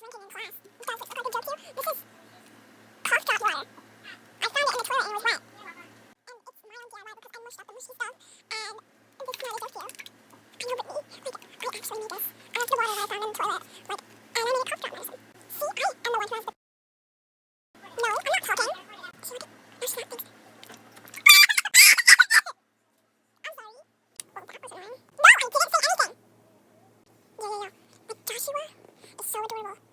drinking in class. You guys look like a joke to you? This is cough drop water. I found it in the toilet and it was wet. And it's my own DIY because I mushed up the mushy stuff. And this is not a joke to you. I know, but me, I actually need this. I have the water that I found in the toilet. And I need a cough drop medicine. See, I am the one who has the... No, I'm not talking. See, look at... No, she's not. Thanks. I'm sorry. Well, that was annoying. No, I didn't say anything. Yeah. Like, Joshua is so adorable.